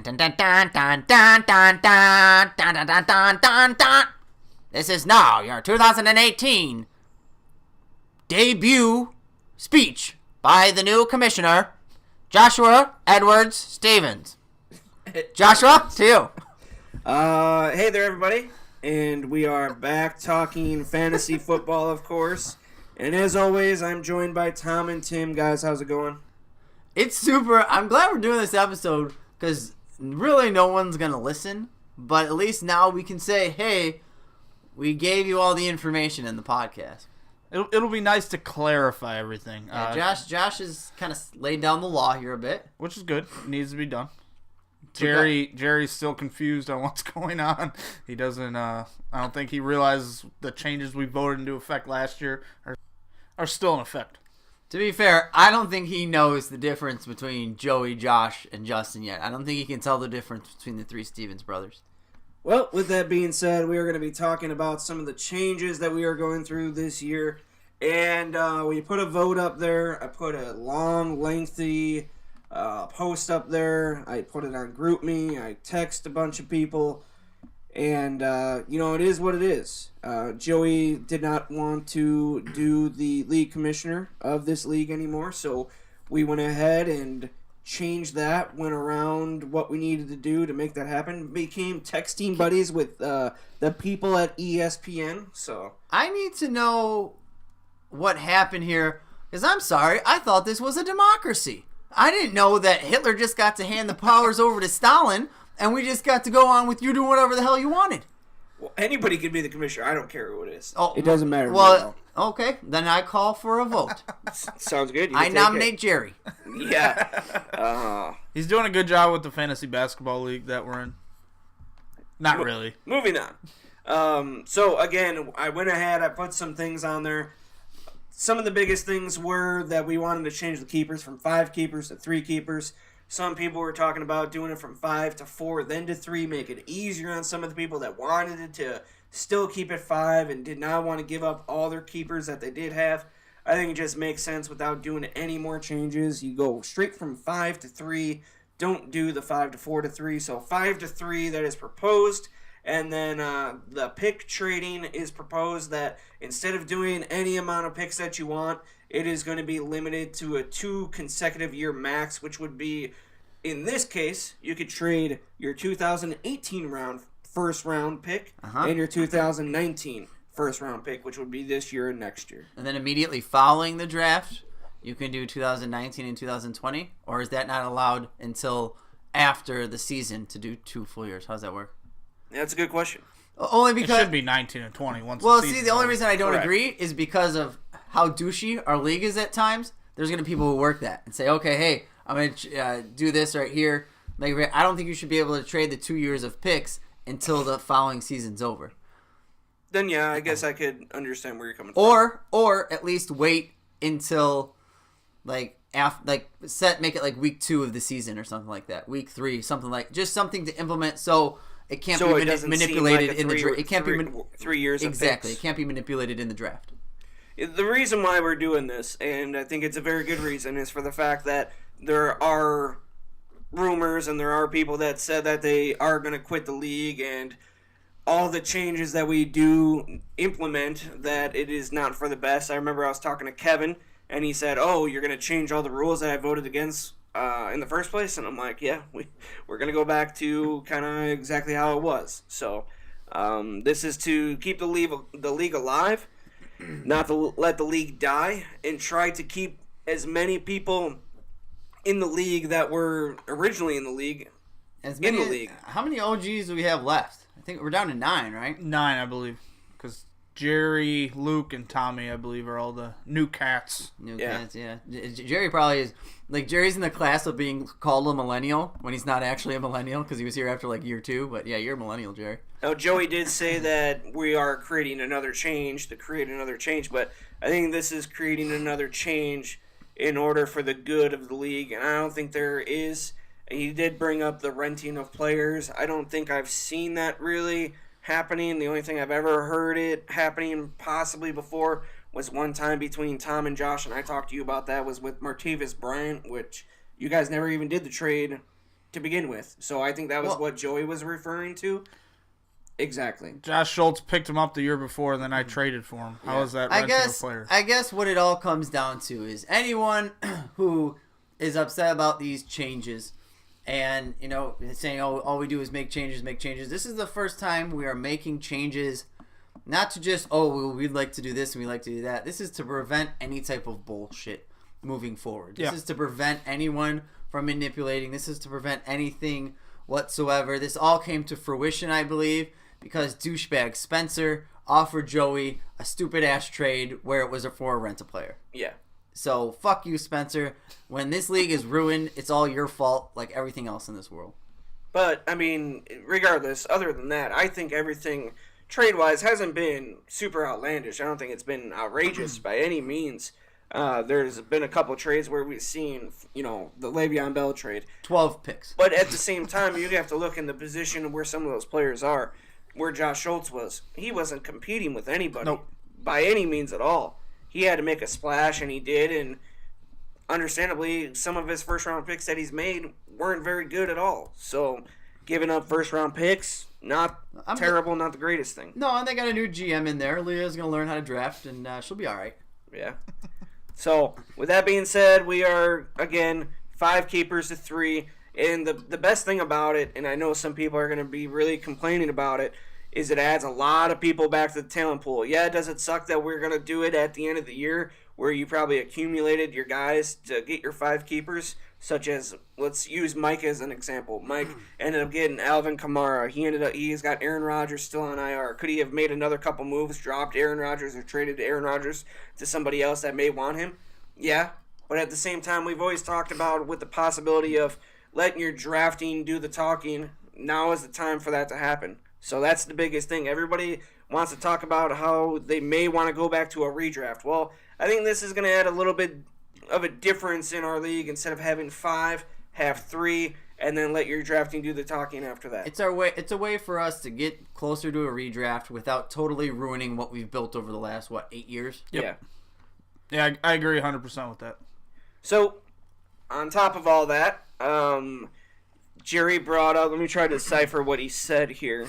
Dun, dun, dun, dun, dun, dun, dun, dun, dun, dun, dun, dun, dun, dun. This is now your 2018 debut speech by the new commissioner, Joshua Edwards Stevens. Joshua, to you. Hey there, everybody. And we are back talking fantasy football, of course. And as always, I'm joined by Tom and Tim. Guys, how's it going? It's super. I'm glad we're doing this episode because really no one's going to listen. But at least now we can say, hey, we gave you all the information in the podcast. It'll be nice to clarify everything. Yeah, Josh has kind of laid down the law here a bit. Which is good. It needs to be done. Jerry's still confused on what's going on. He doesn't, I don't think he realizes the changes we voted into effect last year are still in effect. To be fair, I don't think he knows the difference between Joey, Josh, and Justin yet. I don't think he can tell the difference between the three Stevens brothers. Well, with that being said, we are going to be talking about some of the changes that we are going through this year. And we put a vote up there. I put a long, lengthy post up there. I put it on GroupMe. I text a bunch of people. And, it is what it is. Joey did not want to do the league commissioner of this league anymore. So we went ahead and changed that, went around what we needed to do to make that happen. Became texting buddies with the people at ESPN. So I need to know what happened here, because I'm sorry, I thought this was a democracy. I didn't know that Hitler just got to hand the powers over to Stalin, and we just got to go on with you doing whatever the hell you wanted. Well, anybody can be the commissioner. I don't care who it is. Oh, it doesn't matter. Well, okay, then I call for a vote. Sounds good. I nominate Jerry. Yeah. He's doing a good job with the fantasy basketball league that we're in. Not really. Moving on. So, again, I went ahead. I put some things on there. Some of the biggest things were that we wanted to change the keepers from 5 keepers to 3 keepers. Some people were talking about doing it from 5 to 4, then to 3, make it easier on some of the people that wanted it to still keep it 5 and did not want to give up all their keepers that they did have. I think it just makes sense without doing any more changes. You go straight from 5 to 3. Don't do the 5 to 4 to 3. So 5 to 3, that is proposed. And then the pick trading is proposed that instead of doing any amount of picks that you want, it is going to be limited to a 2 consecutive year max, which would be, in this case, you could trade your 2018 first round pick and your 2019 first round pick, which would be this year and next year. And then immediately following the draft, you can do 2019 and 2020? Or is that not allowed until after the season to do 2 full years? How does that work? Yeah, that's a good question. Only because it should be 19 and 20 once well, the season's the only over. reason I don't Correct. agree is because of how douchey our league is at times. There's going to be people who work that and say, okay, hey, I'm going to do this right here. I don't think you should be able to trade the 2 years of picks until the following season's over. Then, yeah, I guess I could understand where you're coming from. Or at least wait until, make it like week 2 of the season or something like that. Week 3, just something to implement so it can't be manipulated in the draft. It can't be 3 years exactly. of picks. It can't be manipulated in the draft. The reason why we're doing this, and I think it's a very good reason, is for the fact that there are rumors and there are people that said that they are going to quit the league, and all the changes that we do implement, that it is not for the best. I remember I was talking to Kevin, and he said, oh, you're going to change all the rules that I voted against in the first place? And I'm like, yeah, we're going to go back to kind of exactly how it was. So this is to keep the league alive, not to let the league die, and try to keep as many people in the league that were originally in the league in the league. How many OGs do we have left? I think we're down to 9, right? 9, I believe, because Jerry, Luke, and Tommy, I believe, are all the new cats. Cats, yeah. Jerry probably is, Jerry's in the class of being called a millennial when he's not actually a millennial because he was here after, year 2. But, yeah, you're a millennial, Jerry. Now, Joey did say that we are creating another change, but I think this is creating another change in order for the good of the league, and I don't think there is. He did bring up the renting of players. I don't think I've seen that really happening. The only thing I've ever heard it happening possibly before was one time between Tom and Josh, and I talked to you about that, was with Martavis Bryant, which you guys never even did the trade to begin with. So I think that was what Joey was referring to. Exactly. Josh Schultz picked him up the year before, and then I traded for him. How is that renting a player? I guess what it all comes down to is anyone who is upset about these changes and, saying, oh, all we do is make changes. This is the first time we are making changes, not to just, we'd like to do this and we like to do that. This is to prevent any type of bullshit moving forward. This is to prevent anyone from manipulating. This is to prevent anything whatsoever. This all came to fruition, I believe, because douchebag Spencer offered Joey a stupid-ass trade where it was for a rent-a-player. Yeah. So, fuck you, Spencer. When this league is ruined, it's all your fault, like everything else in this world. But, I mean, regardless, other than that, I think everything trade-wise hasn't been super outlandish. I don't think it's been outrageous by any means. There's been a couple trades where we've seen, the Le'Veon Bell trade. 12 picks. But at the same time, you have to look in the position where some of those players are. Where Josh Schultz was. He wasn't competing with anybody by any means at all. He had to make a splash, and he did, and understandably, some of his first-round picks that he's made weren't very good at all. So, giving up first-round picks, not terrible, not the greatest thing. No, and they got a new GM in there. Leah's going to learn how to draft, and she'll be all right. Yeah. So, with that being said, we are, again, 5 keepers to 3. And the best thing about it, and I know some people are going to be really complaining about it, is it adds a lot of people back to the talent pool. Yeah, does it suck that we're going to do it at the end of the year where you probably accumulated your guys to get your 5 keepers, such as, let's use Mike as an example. Mike ended up getting Alvin Kamara. He's got Aaron Rodgers still on IR. Could he have made another couple moves, dropped Aaron Rodgers or traded Aaron Rodgers to somebody else that may want him? Yeah, but at the same time, we've always talked about with the possibility of letting your drafting do the talking. Now is the time for that to happen. So that's the biggest thing. Everybody wants to talk about how they may want to go back to a redraft. Well, I think this is going to add a little bit of a difference in our league. Instead of having 5, have 3, and then let your drafting do the talking after that. It's a way for us to get closer to a redraft without totally ruining what we've built over the last 8 years. Yep. Yeah, I agree 100% with that. So, on top of all that, Jerry brought up, let me try to decipher what he said here.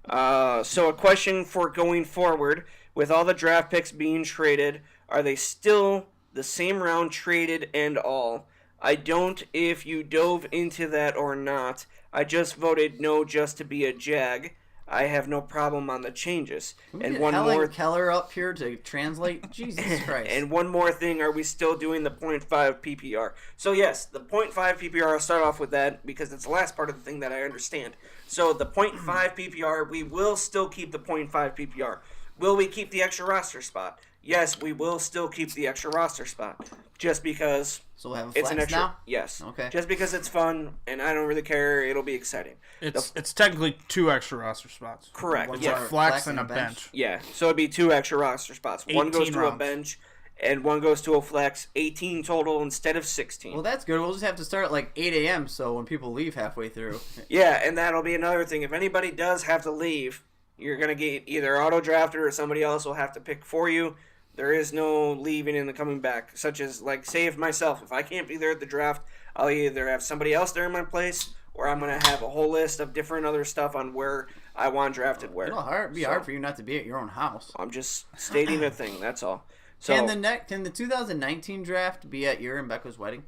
So a question for going forward, with all the draft picks being traded, are they still the same round traded and all? I don't if you dove into that or not. I just voted no just to be a jag. I have no problem on the changes. And one more Keller up here to translate. Jesus Christ. And one more thing, are we still doing the 0.5 PPR? So yes, the 0.5 PPR, I'll start off with that because it's the last part of the thing that I understand. So the 0.5 PPR, we will still keep the 0.5 PPR. Will we keep the extra roster spot? Yes, we will still keep the extra roster spot. Just because so we'll have a it's flex an extra now? Yes. Okay. Just because it's fun and I don't really care, it'll be exciting. It's technically 2 extra roster spots. Correct. One's Yeah. a flex and a bench. Yeah. So it'd be 2 extra roster spots. One goes to rounds. a bench and one goes to a flex. 18 total instead of 16. Well, that's good. We'll just have to start at 8 a.m. so when people leave halfway through. Yeah, and that'll be another thing. If anybody does have to leave, you're going to get either auto-drafted or somebody else will have to pick for you. There is no leaving and coming back, such as, say, if I can't be there at the draft, I'll either have somebody else there in my place, or I'm going to have a whole list of different other stuff on where I want drafted where. It'll be hard for you not to be at your own house. I'm just stating a thing, that's all. So, can the 2019 draft be at your and Becca's wedding?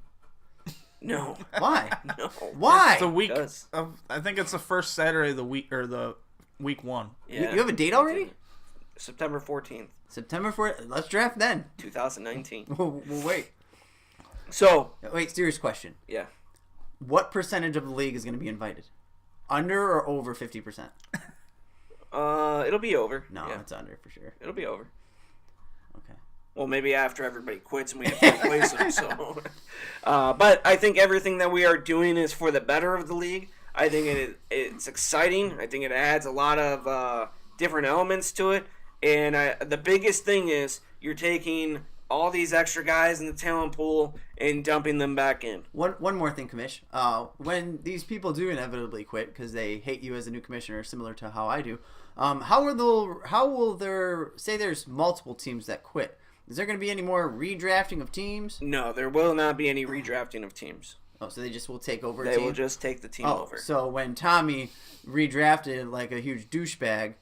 No. Why? No. Why? It's the week of, I think it's the first Saturday of the week, or the week 1. Yeah. You have a date already? September 14th. September 4th. Let's draft then. 2019. We'll wait. So. Wait, serious question. Yeah. What percentage of the league is going to be invited? Under or over 50%? It'll be over. No, yeah. it's under for sure. It'll be over. Okay. Well, maybe after everybody quits and we have to replace them. So. But I think everything that we are doing is for the better of the league. I think it's exciting. I think it adds a lot of different elements to it. And the biggest thing is you're taking all these extra guys in the talent pool and dumping them back in. One more thing, Commish. When these people do inevitably quit because they hate you as a new commissioner, similar to how I do, how will there say there's multiple teams that quit? Is there going to be any more redrafting of teams? No, there will not be any redrafting of teams. Oh, so they just will take over a They team? will just take the team over. So when Tommy redrafted like a huge douchebag,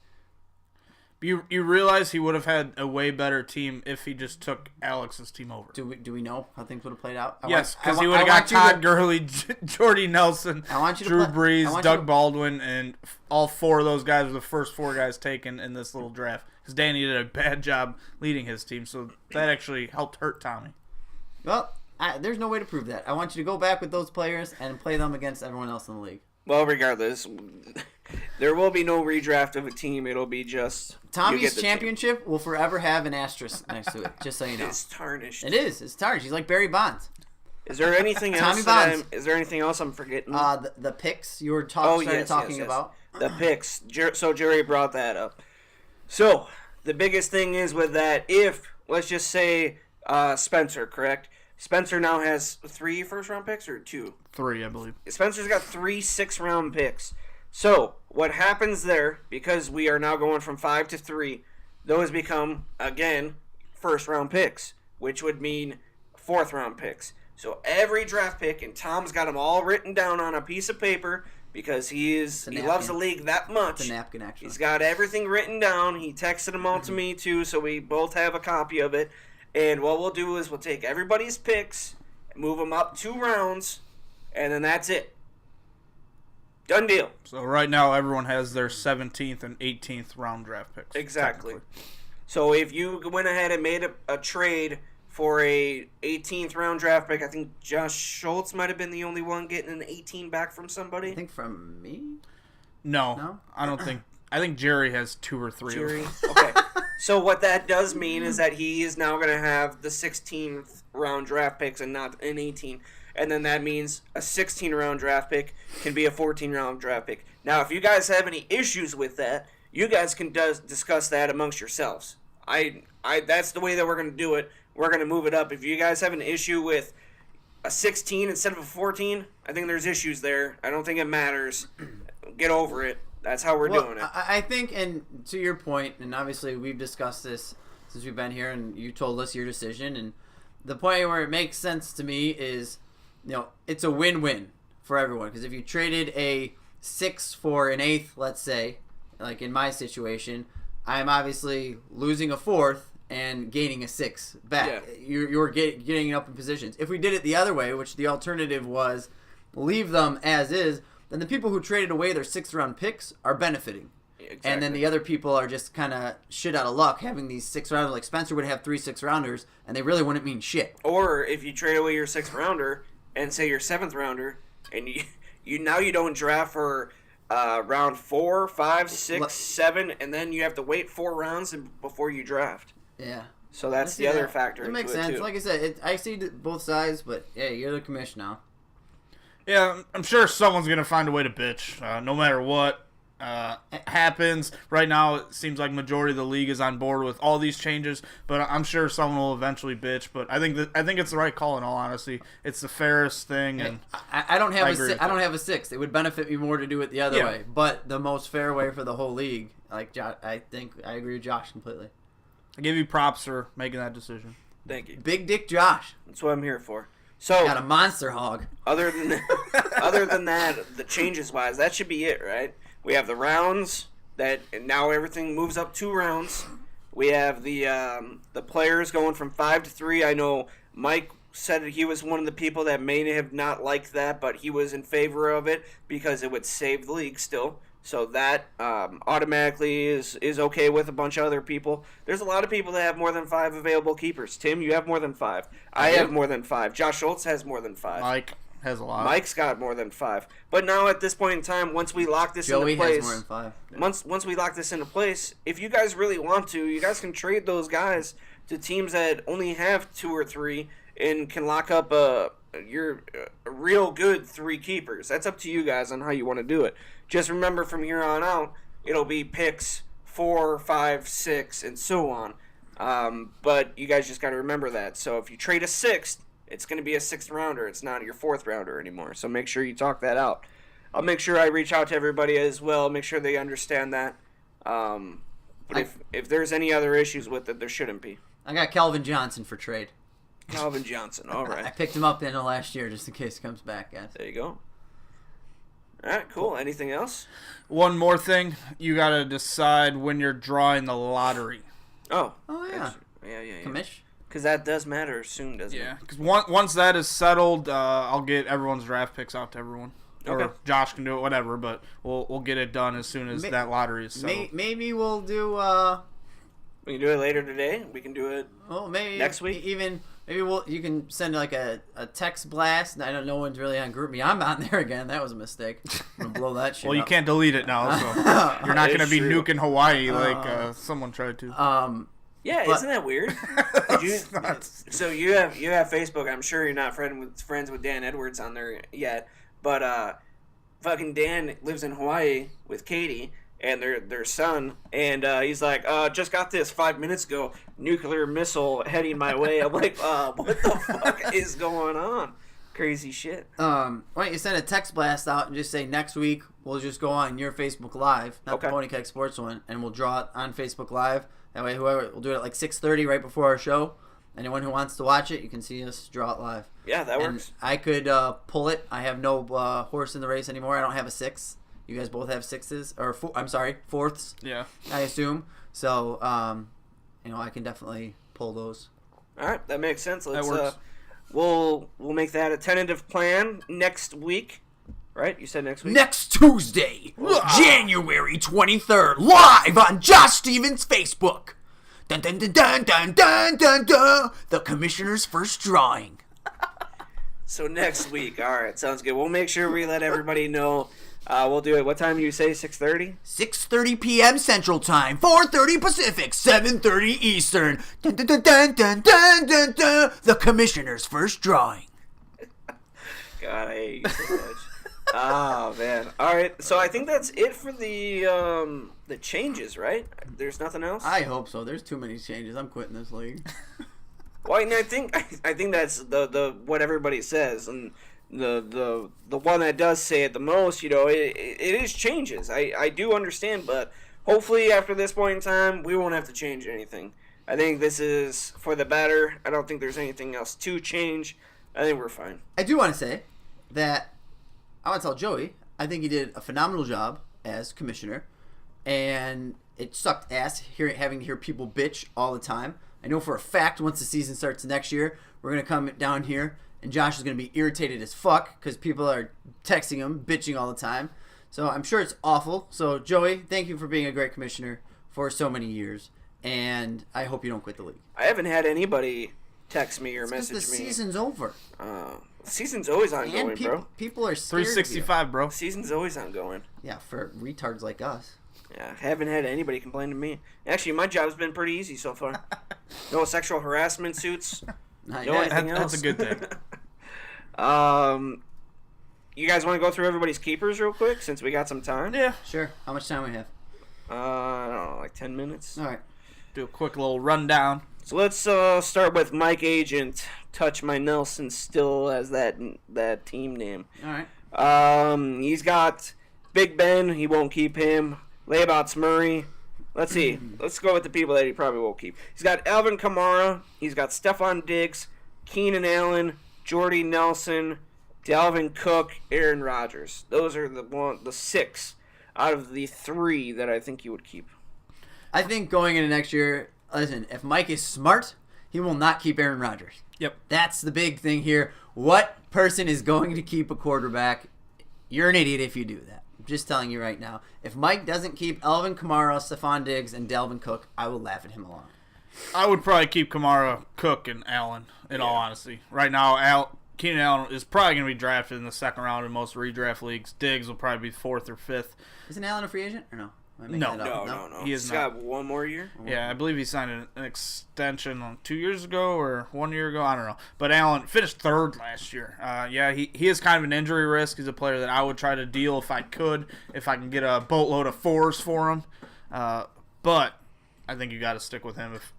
You realize he would have had a way better team if he just took Alex's team over. do we know how things would have played out? Yes, because he would have got Todd Gurley, Jordy Nelson, Drew Brees, Doug Baldwin, and all 4 of those guys were the first 4 guys taken in this little draft. Because Danny did a bad job leading his team, so that actually helped hurt Tommy. Well, there's no way to prove that. I want you to go back with those players and play them against everyone else in the league. Well, regardless, there will be no redraft of a team. It'll be just Tommy's championship will forever have an asterisk next to it, just so you know. It's tarnished. It is. It's tarnished. He's like Barry Bonds. Is there anything else? Is there anything else I'm forgetting? The picks you were talking about. The picks. So Jerry brought that up. So the biggest thing is with that, if let's just say Spencer, correct? Spencer now has 3 first-round picks or 2? 3, I believe. Spencer's got 3 6th-round picks. So what happens there, because we are now going from 5 to 3, those become, again, first-round picks, which would mean 4th-round picks. So every draft pick, and Tom's got them all written down on a piece of paper because he loves the league that much. It's a napkin, actually. He's got everything written down. He texted them all to me, too, so we both have a copy of it. And what we'll do is we'll take everybody's picks, move them up 2 rounds, and then that's it. Done deal. So right now everyone has their 17th and 18th round draft picks. Exactly. So if you went ahead and made a trade for a 18th round draft pick, I think Josh Schultz might have been the only one getting an 18 back from somebody. I think from me? No? I don't think. I think Jerry has 2 or 3. Jerry? Okay. So what that does mean is that he is now going to have the 16th round draft picks and not an 18. And then that means a 16-round draft pick can be a 14-round draft pick. Now, if you guys have any issues with that, you guys can discuss that amongst yourselves. That's the way that we're going to do it. We're going to move it up. If you guys have an issue with a 16 instead of a 14, I think there's issues there. I don't think it matters. Get over it. That's how we're doing it. I think, and to your point, and obviously we've discussed this since we've been here, and you told us your decision, and the point where it makes sense to me is, it's a win-win for everyone. Because if you traded a 6 for an 8th, let's say, like in my situation, I'm obviously losing a 4th and gaining a 6 back. Yeah. You're getting up in positions. If we did it the other way, which the alternative was leave them as is, then the people who traded away their 6th-round picks are benefiting. Exactly. And then the other people are just kind of shit out of luck having these 6th-rounders. Like Spencer would have 3 6th-rounders, and they really wouldn't mean shit. Or if you trade away your 6th-rounder and say your 7th-rounder, and you don't draft for round 4, 5, 6, 7, and then you have to wait 4 rounds before you draft. Yeah. So that's the other factor. It makes sense. Too. Like I said, I see both sides, but hey, you're the commissioner now. Yeah, I'm sure someone's going to find a way to bitch, no matter what happens. Right now, it seems like majority of the league is on board with all these changes, but I'm sure someone will eventually bitch. But I think it's the right call. In all honesty, it's the fairest thing. And I don't have a 6. It would benefit me more to do it the other way. But the most fair way for the whole league, like I think I agree with Josh completely. I give you props for making that decision. Thank you, Big Dick Josh. That's what I'm here for. So got a monster hog. Other than that, the changes wise, that should be it, right? We have the rounds and now everything moves up 2 rounds. We have the players going from 5 to 3. I know Mike said he was one of the people that may have not liked that, but he was in favor of it because it would save the league still. So that automatically is okay with a bunch of other people. There's a lot of people that have more than 5 available keepers. Tim, you have more than 5. I have more than 5. Josh Schultz has more than 5. Mike has a lot. Mike's got more than 5. But now at this point in time, once we lock this into place, has more than 5. Once we lock this into place, if you guys really want to, you guys can trade those guys to teams that only have 2 or 3 and can lock up your real good 3 keepers. That's up to you guys on how you want to do it. Just remember from here on out, it'll be picks 4, 5, 6, and so on. But you guys just got to remember that. So if you trade a 6th, it's going to be a 6th rounder. It's not your 4th rounder anymore. So make sure you talk that out. I'll make sure I reach out to everybody as well. Make sure they understand that. But if there's any other issues with it, there shouldn't be. I got Calvin Johnson for trade. Calvin Johnson. All I right. picked him up in the last year just in case he comes back, guys. There you go. All right, cool. Anything else? One more thing. You got to decide when you're drawing the lottery. Oh. Yeah. Yeah. Commish? Because that does matter soon, doesn't it? Yeah, because once that is settled, I'll get everyone's draft picks out to everyone. Okay. Or Josh can do it, whatever, but we'll get it done as soon as that lottery is settled. Maybe we'll do... We can do it later today. We can do it maybe next week. Maybe you can send like a text blast. I know no one's really on GroupMe. I'm on there again. That was a mistake. I'm gonna blow that shit Well, you up. can't delete it now, so you're not going to be true. nuking Hawaii like someone tried to. Yeah, But- isn't that weird? So you have Facebook. I'm sure you're not friends with Dan Edwards on there yet, but fucking Dan lives in Hawaii with Katie and their son, and he's like, just got this 5 minutes ago, nuclear missile heading my way. I'm like, what the fuck is going on? Crazy shit. Why don't you send a text blast out and just say next week we'll just go on your Facebook Live, not the Okay. Pony Keg Sports one, and we'll draw it on Facebook Live. That way, we'll do it at like 6:30 right before our show. Anyone who wants to watch it, you can see us draw it live. Yeah, that And works. I could pull it. I have no horse in the race anymore. I don't have a 6. You guys both have 6s or fourths. Yeah. I assume. So, I can definitely pull those. All right, that makes sense. Let's works. we'll make that a tentative plan next week. Right? You said next week. Next Tuesday, January 23rd, live on Josh Stevens' Facebook. Dun dun dun dun dun dun dun dun. The commissioner's first drawing. So next week. All right, sounds good. We'll make sure we let everybody know. We'll do it. What time do you say? 6:30? 6:30 p.m. Central Time, 4:30 Pacific, 7:30 Eastern. Dun dun dun dun dun dun dun dun. The commissioner's first drawing. God, I hate you so much. Oh man. All right. So I think that's it for the changes, right? There's nothing else. I hope so. There's too many changes. I'm quitting this league. Well, and I think that's the what everybody says, and the one that does say it the most. It is changes. I do understand, but hopefully after this point in time, we won't have to change anything. I think this is for the better. I don't think there's anything else to change. I think we're fine. I do want to say that I want to tell Joey, I think he did a phenomenal job as commissioner, and it sucked ass having to hear people bitch all the time. I know for a fact once the season starts next year, we're going to come down here, and Josh is going to be irritated as fuck because people are texting him, bitching all the time. So I'm sure it's awful. So, Joey, thank you for being a great commissioner for so many years, and I hope you don't quit the league. I haven't had anybody text me or It's 'cause message the me. season's over. Season's always ongoing, And bro. people are scared of you. 365, bro. Season's always ongoing. Yeah, for retards like us. Yeah, haven't had anybody complain to me. Actually, my job's been pretty easy so far. No sexual harassment suits. Not No yet. anything else. That's a good thing. You guys want to go through everybody's keepers real quick since we got some time? Yeah. Sure. How much time we have? I don't know, like 10 minutes. All right. Do a quick little rundown. So let's start with Mike Agent. Touch My Nelson still has that team name. All right. He's got Big Ben. He won't keep him. Layabouts Murray. Let's see. Let's go with the people that he probably won't keep. He's got Alvin Kamara. He's got Stephon Diggs, Keenan Allen, Jordy Nelson, Dalvin Cook, Aaron Rodgers. Those are the 6 out of the 3 that I think you would keep. I think going into next year, listen, if Mike is smart, he will not keep Aaron Rodgers. Yep. That's the big thing here. What person is going to keep a quarterback? You're an idiot if you do that. I'm just telling you right now. If Mike doesn't keep Alvin Kamara, Stephon Diggs, and Dalvin Cook, I will laugh at him along. I would probably keep Kamara, Cook, and Allen, in all honesty. Right now, Keenan Allen is probably going to be drafted in the second round in most redraft leagues. Diggs will probably be 4th or 5th. Isn't Allen a free agent or no? Am I making No. that up? No. He is He's not. got one more year. Yeah, I believe he signed an extension 2 years ago or 1 year ago. I don't know. But Allen finished 3rd last year. He is kind of an injury risk. He's a player that I would try to deal if I could, if I can get a boatload of 4s for him. But I think you got to stick with him if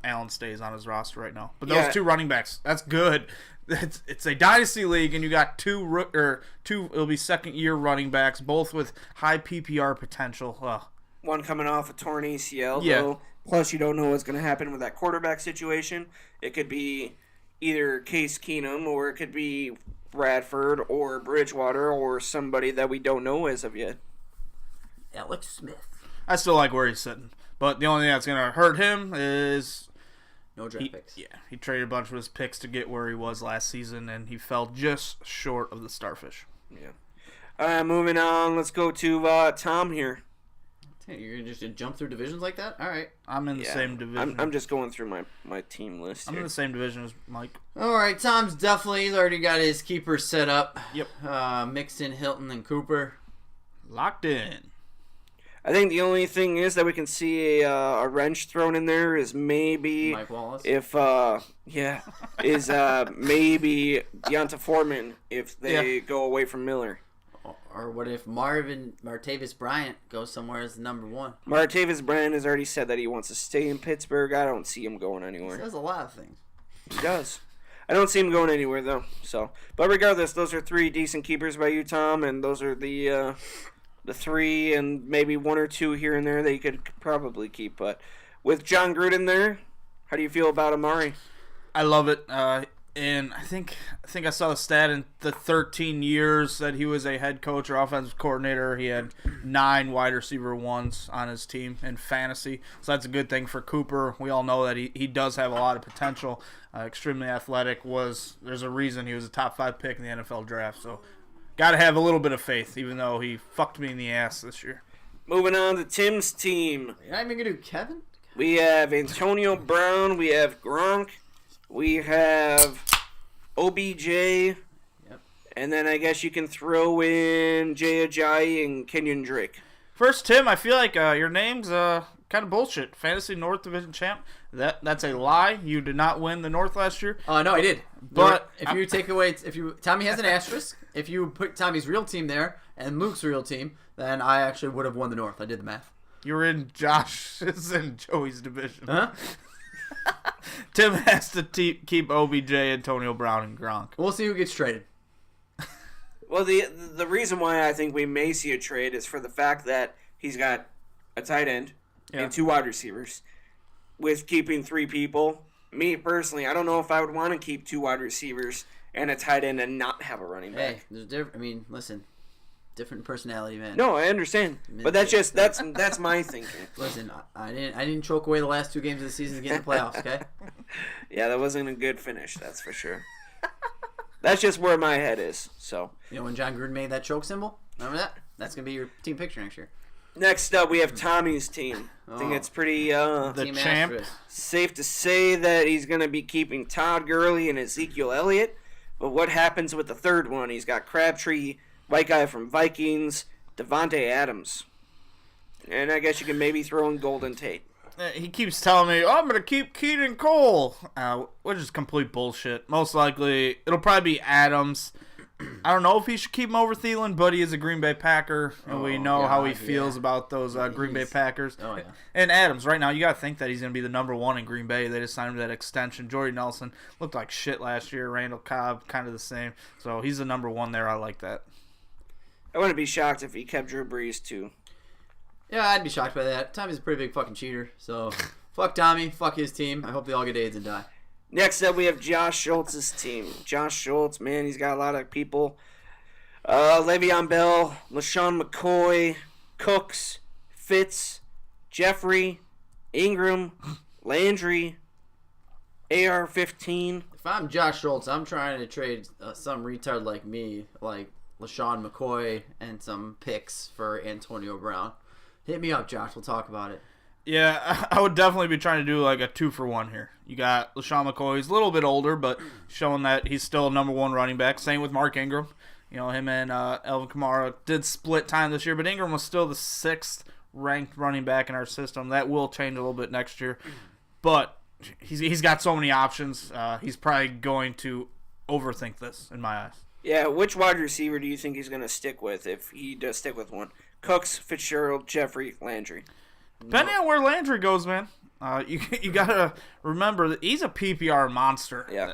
Allen stays on his roster right now. But those 2 running backs, that's good. It's a dynasty league, and you got 2. It'll be second-year running backs, both with high PPR potential. One coming off a torn ACL, Yeah. though. Plus, you don't know what's going to happen with that quarterback situation. It could be, either Case Keenum or it could be Bradford or Bridgewater or somebody that we don't know as of yet. Alex Smith. I still like where he's sitting. But the only thing that's going to hurt him is... No draft picks. Yeah, he traded a bunch of his picks to get where he was last season, and he fell just short of the starfish. Yeah. Moving on. Let's go to Tom here. Hey, you're just going to jump through divisions like that? All right. I'm in the same division. I'm just going through my team list I'm here. in the same division as Mike. All right. Tom's definitely he's already got his keepers set up. Yep. Mixon, Hilton, and Cooper. Locked in. I think the only thing is that we can see a wrench thrown in there is maybe Mike Wallace. if maybe Deonta Foreman if they go away from Miller. Or what if Martavis Bryant goes somewhere as the number one? Martavis Bryant has already said that he wants to stay in Pittsburgh. I don't see him going He anywhere. says a lot of things. He does. I don't see him going anywhere though. So, but regardless, those are 3 decent keepers by you, Tom, and those are the 3 and maybe 1 or 2 here and there that you could probably keep. But with John Gruden there, how do you feel about Amari? I love it. And I think I saw the stat in the 13 years that he was a head coach or offensive coordinator, he had 9 wide receiver ones on his team in fantasy. So that's a good thing for Cooper. We all know that he does have a lot of potential. Extremely athletic. There's a reason he was a top 5 pick in the NFL draft. So got to have a little bit of faith, even though he fucked me in the ass this year. Moving on to Tim's team. You're not even going to do Kevin? We have Antonio Brown. We have Gronk. We have OBJ. Yep. And then I guess you can throw in Jay Ajayi and Kenyon Drake. First, Tim, I feel like your name's kind of bullshit. Fantasy North Division champ. That's a lie. You did not win the North last year. No, I did. But if you take away, Tommy has an asterisk. If you put Tommy's real team there and Luke's real team, then I actually would have won the North. I did the math. You were in Josh's and Joey's division. Huh? Tim has to keep OBJ, Antonio Brown, and Gronk. We'll see who gets traded. Well, the reason why I think we may see a trade is for the fact that he's got a tight end and 2 wide receivers. With keeping 3 people, me personally, I don't know if I would want to keep 2 wide receivers and a tight end and not have a running back. Hey, there's different. I mean, listen, different personality, man. No, I understand, but that's my thinking. Listen, I didn't choke away the last 2 games of the season to get in the playoffs. Okay. Yeah, that wasn't a good finish, that's for sure. That's just where my head is. So You know when John Gruden made that choke symbol? Remember that? That's gonna be your team picture next year. next up, we have Tommy's team. I think it's pretty The Team champ. Asterisk. safe to say that he's going to be keeping Todd Gurley and Ezekiel Elliott. But what happens with the third one? He's got Crabtree, white guy from Vikings, Devontae Adams. And I guess you can maybe throw in Golden Tate. He keeps telling me, I'm going to keep Keaton Cole, which is complete bullshit. Most likely, it'll probably be Adams. I don't know if he should keep him over Thielen, but he is a Green Bay Packer, and we know how he feels about those Green Bay Packers. Oh, yeah. And Adams, right now, you got to think that he's going to be the number one in Green Bay. They just signed him to that extension. Jordy Nelson looked like shit last year. Randall Cobb, kind of the same. So he's the number one there. I like that. I wouldn't be shocked if he kept Drew Brees, too. Yeah, I'd be shocked by that. Tommy's a pretty big fucking cheater, so fuck Tommy, fuck his team. I hope they all get AIDS and die. Next up, we have Josh Schultz's team. Josh Schultz, man, he's got a lot of people. Le'Veon Bell, LaShawn McCoy, Cooks, Fitz, Jeffrey, Ingram, Landry, AR-15. If I'm Josh Schultz, I'm trying to trade some retard like me, like LaShawn McCoy, and some picks for Antonio Brown. Hit me up, Josh. We'll talk about it. Yeah, I would definitely be trying to do like a 2-for-1 here. You got LaShawn McCoy. He's a little bit older, but showing that he's still a number one running back. Same with Mark Ingram. You know, him and Elvin Kamara did split time this year, but Ingram was still the 6th ranked running back in our system. That will change a little bit next year. But he's got so many options. He's probably going to overthink this, in my eyes. Yeah, which wide receiver do you think he's going to stick with if he does stick with one? Cooks, Fitzgerald, Jeffrey, Landry. Depending on where Landry goes, man. You gotta remember that he's a PPR monster. Yeah.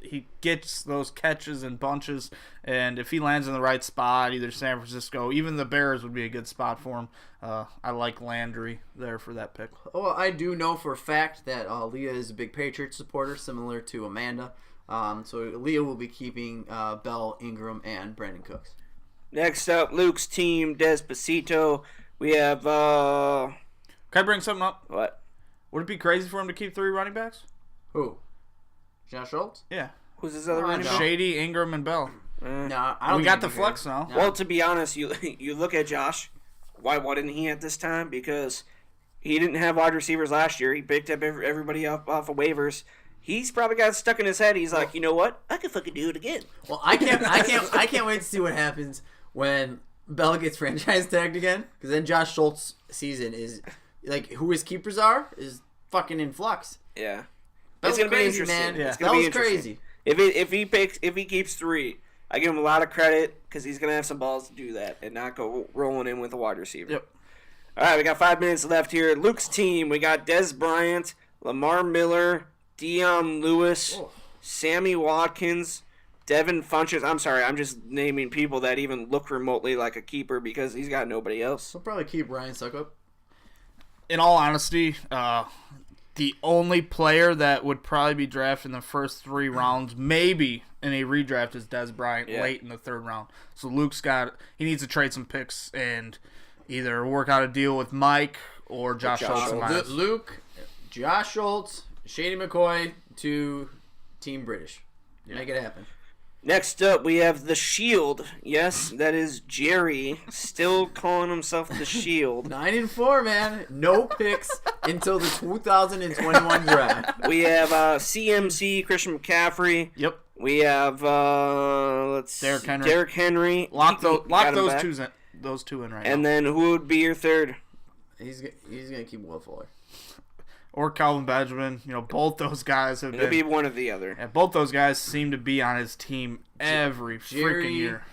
he gets those catches in bunches, and if he lands in the right spot, either San Francisco, even the Bears would be a good spot for him. I like Landry there for that pick. Well, I do know for a fact that Leah is a big Patriots supporter, similar to Amanda. So Leah will be keeping Bell, Ingram, and Brandon Cooks. Next up, Luke's team, Despacito. We have Can I bring something up? what? Would it be crazy for him to keep 3 running backs? Who? Josh Schultz? Yeah. Who's his other running no. back? Shady, Ingram, and Bell. No, I don't. We think got the it'd be flex good. now. No. Well, to be honest, you look at Josh. Why wasn't he at this time? Because he didn't have wide receivers last year. He picked up everybody up off of waivers. He's probably got stuck in his head. He's like, you know what? I can fucking do it again. Well, I can't wait to see what happens when Bell gets franchise tagged again. Because then Josh Schultz's season is like who his keepers are is fucking in flux. Yeah, That's it's gonna crazy, be interesting. man. It's That gonna be was interesting. crazy. If he keeps 3, I give him a lot of credit because he's gonna have some balls to do that and not go rolling in with a wide receiver. Yep. All right, we got 5 minutes left here. Luke's team, we got Des Bryant, Lamar Miller, Dion Lewis, Sammy Watkins, Devin Funches. I'm sorry, I'm just naming people that even look remotely like a keeper because he's got nobody else. He'll probably keep Ryan Suckup. In all honesty, the only player that would probably be drafted in the first 3 rounds, maybe in a redraft, is Des Bryant late in the 3rd round. So he needs to trade some picks and either work out a deal with Mike or Josh Schultz. Luke, Josh Schultz, Shady McCoy to Team British. Make it happen. Next up, we have the Shield. Yes, that is Jerry, still calling himself the Shield. 9-4, man. No picks until the 2021 draft. We have CMC, Christian McCaffrey. Yep. We have Derrick Henry. Lock Got him those back. those two in right And now. then who would be your third? He's gonna keep Will Fuller. Or Calvin Benjamin. Both those guys have It'll been. be one or the other. And both those guys seem to be on his team every Jerry freaking year.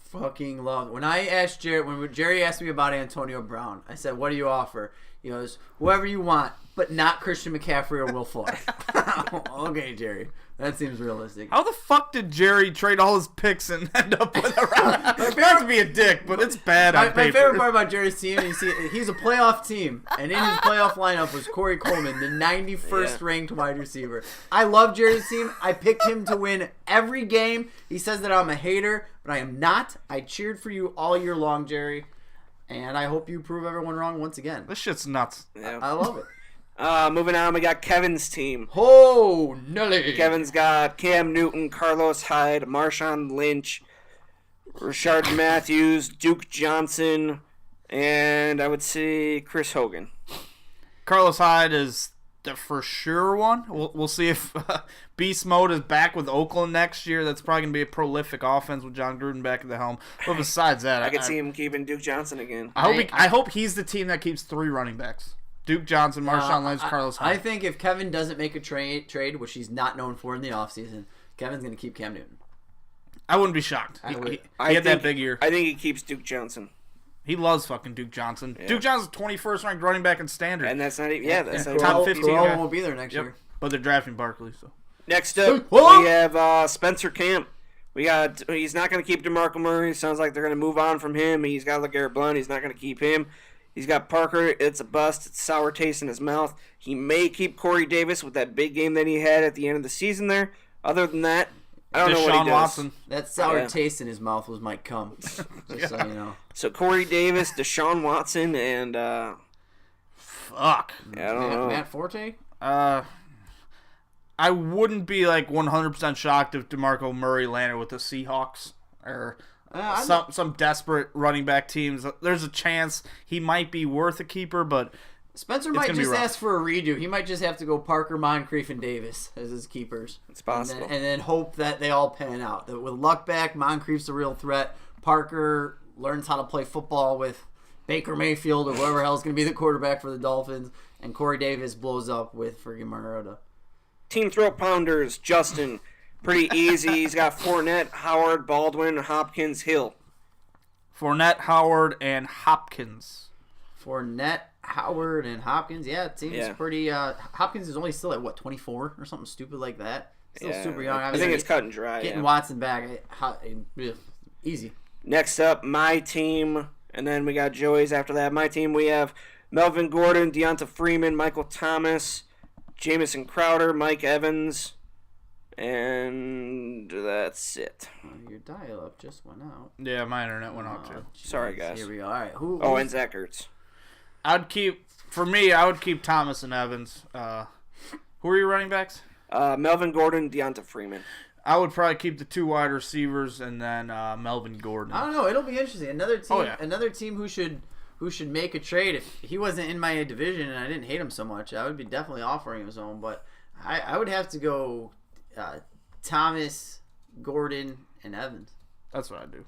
Fucking love. When Jerry asked me about Antonio Brown, I said, "What do you offer?" He goes, "Whoever you want, but not Christian McCaffrey or Will Fuller." Okay, Jerry, that seems realistic. How the fuck did Jerry trade all his picks and end up with a round? Not to be a dick, but it's bad on My paper. favorite part about Jerry's team is he's a playoff team, and in his playoff lineup was Corey Coleman, the 91st ranked wide receiver. I love Jerry's team. I picked him to win every game. He says that I'm a hater, but I am not. I cheered for you all year long, Jerry, and I hope you prove everyone wrong once again. This shit's nuts. Yeah. I love it. Moving on, we got Kevin's team. Oh, Nelly. Kevin's got Cam Newton, Carlos Hyde, Marshawn Lynch, Rashard Matthews, Duke Johnson, and I would say Chris Hogan. Carlos Hyde is the for sure one. We'll see if Beast Mode is back with Oakland next year. That's probably going to be a prolific offense with John Gruden back at the helm. But besides that, I could see him keeping Duke Johnson again. I hope he's the team that keeps 3 running backs. Duke Johnson, Marshawn Lynch, Carlos Hyde. I think if Kevin doesn't make a trade, which he's not known for in the offseason, Kevin's going to keep Cam Newton. I wouldn't be shocked. He had that big year. I think he keeps Duke Johnson. He loves fucking Duke Johnson. Yeah. Duke Johnson's 21st ranked running back in standard. And that's not even, that's not top even. 15 Terrell guy. won't be there next year. But they're drafting Barkley, so. Next up, Whoa! we have Spencer Camp. He's not going to keep DeMarco Murray. Sounds like they're going to move on from him. He's got LeGarrette Blount. He's not going to keep him. He's got Parker. It's a bust. It's sour taste in his mouth. He may keep Corey Davis with that big game that he had at the end of the season there. Other than that, I don't know what he does. Watson. That sour taste in his mouth was Mike Cum. Just so you know. So Corey Davis, Deshaun Watson, and fuck. Yeah, I don't know. Matt Forte? I wouldn't be like 100% shocked if DeMarco Murray landed with the Seahawks or some desperate running back teams. There's a chance he might be worth a keeper, but Spencer might just ask for a redo. He might just have to go Parker, Moncrief, and Davis as his keepers. It's possible. And then hope that they all pan out. That with luck back, Moncrief's a real threat. Parker learns how to play football with Baker Mayfield or whoever hell's going to be the quarterback for the Dolphins. And Corey Davis blows up with friggin' Mariota. Team throw pounders, Justin. Pretty easy. He's got Fournette, Howard, Baldwin, Hopkins, Hill. Fournette, Howard, and Hopkins. Fournette, Howard, and Hopkins. Yeah, it seems pretty... Hopkins is only still at, 24 or something stupid like that? Still super young. I think it's cut and dry. Getting Watson back, easy. Next up, my team, and then we got Joey's after that. My team, we have Melvin Gordon, Deonta Freeman, Michael Thomas, Jamison Crowder, Mike Evans, and that's it. Your dial-up just went out. Yeah, my internet went out too. Geez. Sorry, guys. Here we go. All right. Oh, and Zach Ertz. I would keep Thomas and Evans. Who are your running backs? Melvin Gordon, Deonta Freeman. I would probably keep the 2 wide receivers and then Melvin Gordon. I don't know. It'll be interesting. Another team. Oh, yeah. Another team who should make a trade. If he wasn't in my division and I didn't hate him so much, I would be definitely offering him some. But I would have to go Thomas, Gordon, and Evans. That's what I do.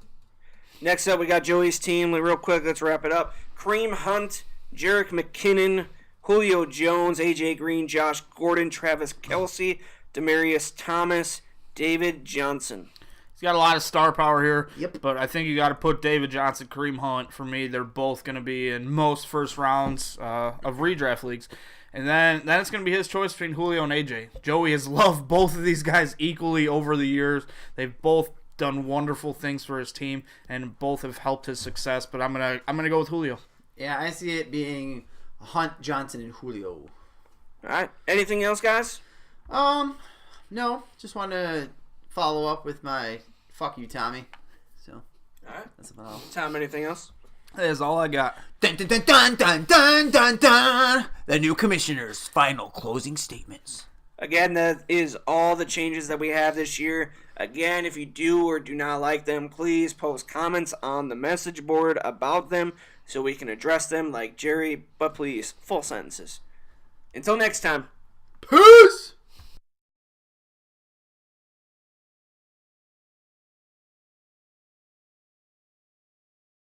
Next up, we got Joey's team. Real quick, let's wrap it up. Kareem Hunt, Jerick McKinnon, Julio Jones, A.J. Green, Josh Gordon, Travis Kelce, Demaryius Thomas, David Johnson. He's got a lot of star power here. Yep. But I think you got to put David Johnson, Kareem Hunt. For me, they're both going to be in most first rounds of redraft leagues. And then it's going to be his choice between Julio and AJ. Joey has loved both of these guys equally over the years. They've both done wonderful things for his team, and both have helped his success. But I'm gonna go with Julio. Yeah, I see it being Hunt, Johnson, and Julio. All right. Anything else, guys? No. Just want to follow up with my fuck you, Tommy. So, All right. that's about all. Tom, anything else? That is all I got. Dun, dun, dun, dun, dun, dun, dun, dun. The new commissioner's final closing statements. Again, that is all the changes that we have this year. Again, if you do or do not like them, please post comments on the message board about them so we can address them like Jerry, but please, full sentences. Until next time.